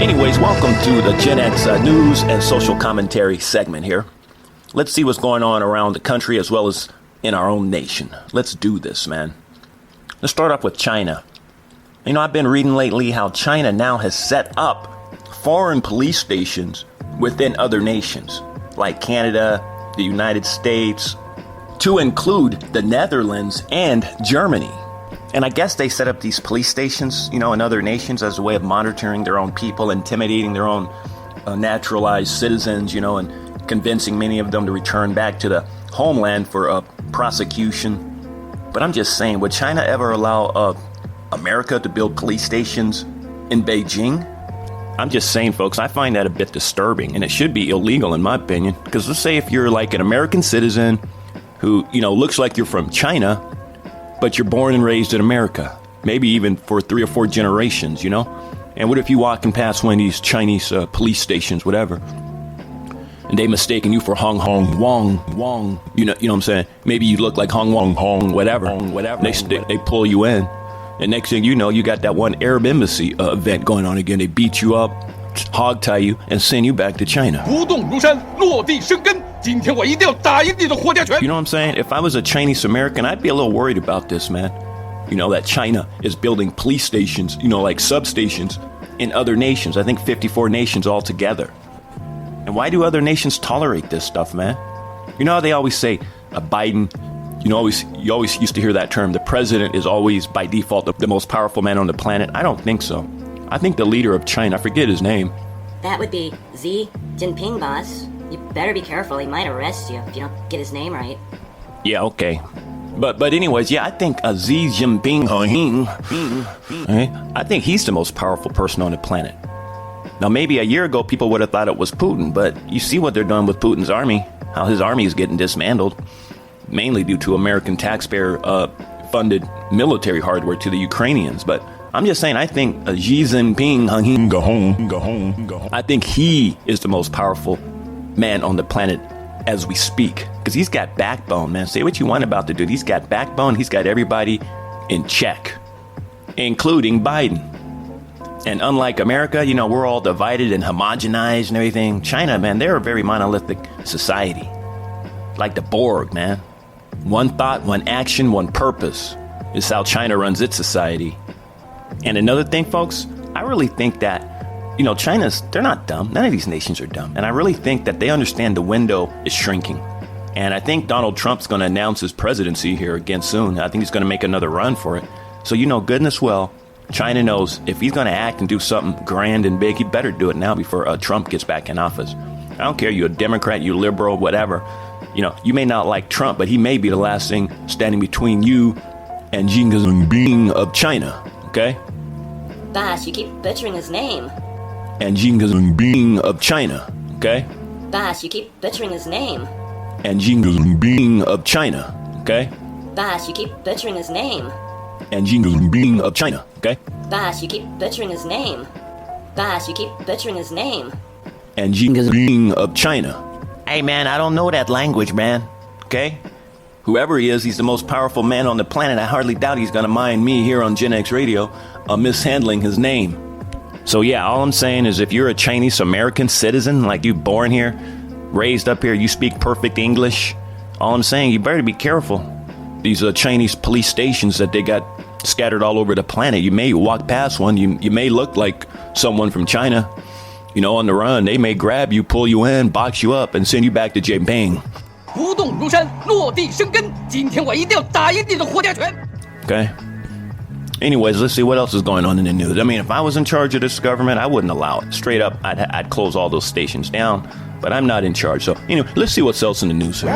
Anyways, welcome to the Gen X news and social commentary segment here. Let's see what's going on around the country as well as in our own nation. Let's do this, man. Let's start off with China. You know, I've been reading lately how China now has set up foreign police stations within other nations, like Canada, the United States, to include the Netherlands and Germany. And I guess they set up these police stations, you know, in other nations as a way of monitoring their own people, intimidating their own naturalized citizens, you know, and convincing many of them to return back to the homeland for prosecution. But I'm just saying, would China ever allow America to build police stations in Beijing? I'm just saying, folks, I find that a bit disturbing, and it should be illegal in my opinion. Because let's say if you're like an American citizen who, you know, looks like you're from China, but you're born and raised in America, maybe even for 3 or 4 generations, you know? And what if you walking past one of these Chinese police stations, whatever, and they mistaken you for Hong Wong, you know what I'm saying? Maybe you look like Hong Wong, whatever. They pull you in, and next thing you know, you got that one Arab embassy event going on again. They beat you up, hog tie you, and send you back to China. You know what I'm saying? If I was a Chinese American, I'd be a little worried about this, man. You know, that China is building police stations, you know, like substations in other nations. I think 54 nations altogether. And why do other nations tolerate this stuff, man? You know how they always say, Biden, you always used to hear that term, the president is always by default the most powerful man on the planet. I don't think so. I think the leader of China, I forget his name. That would be Xi Jinping, boss. You better be careful. He might arrest you if you don't get his name right. Yeah, okay. But anyways, yeah, I think Xi Jinping, I think he's the most powerful person on the planet. Now, maybe a year ago, people would have thought it was Putin, but you see what they're doing with Putin's army, how his army is getting dismantled, mainly due to American taxpayer-funded military hardware to the Ukrainians. But I'm just saying, I think Xi Jinping, I think he is the most powerful man on the planet as we speak. Because he's got backbone, man. Say what you want about the dude. He's got backbone. He's got everybody in check, including Biden. And unlike America, you know, we're all divided and homogenized and everything. China, man, they're a very monolithic society. Like the Borg, man. One thought, one action, one purpose is how China runs its society. And another thing, folks, I really think that, you know, they're not dumb. None of these nations are dumb. And I really think that they understand the window is shrinking. And I think Donald Trump's going to announce his presidency here again soon. I think he's going to make another run for it. So, you know, goodness well, China knows if he's going to act and do something grand and big, he better do it now before Trump gets back in office. I don't care, you're a Democrat, you're liberal, whatever. You know, you may not like Trump, but he may be the last thing standing between you and Xi Jinping of China, okay? Boss, you keep butchering his name. And Xi Jinping of China, okay? Boss, you keep butchering his name. And Xi Jinping of China, okay? Boss, you keep butchering his name. And Xi Jinping of China, okay? Boss, you keep butchering his name. Boss, you keep butchering his name. And Xi Jinping of China. Hey, man, I don't know that language, man, okay? Whoever he is, he's the most powerful man on the planet. I hardly doubt he's going to mind me here on Gen X Radio mishandling his name. So, yeah, all I'm saying is if you're a Chinese American citizen, like you born here, raised up here, you speak perfect English, all I'm saying, you better be careful. These Chinese police stations that they got scattered all over the planet. You may walk past one. You may look like someone from China, you know, on the run. They may grab you, pull you in, box you up, and send you back to Jinping. Okay. Anyways, let's see what else is going on in the news. I mean, if I was in charge of this government, I wouldn't allow it. Straight up, I'd close all those stations down. But I'm not in charge. So, anyway, let's see what's else in the news here.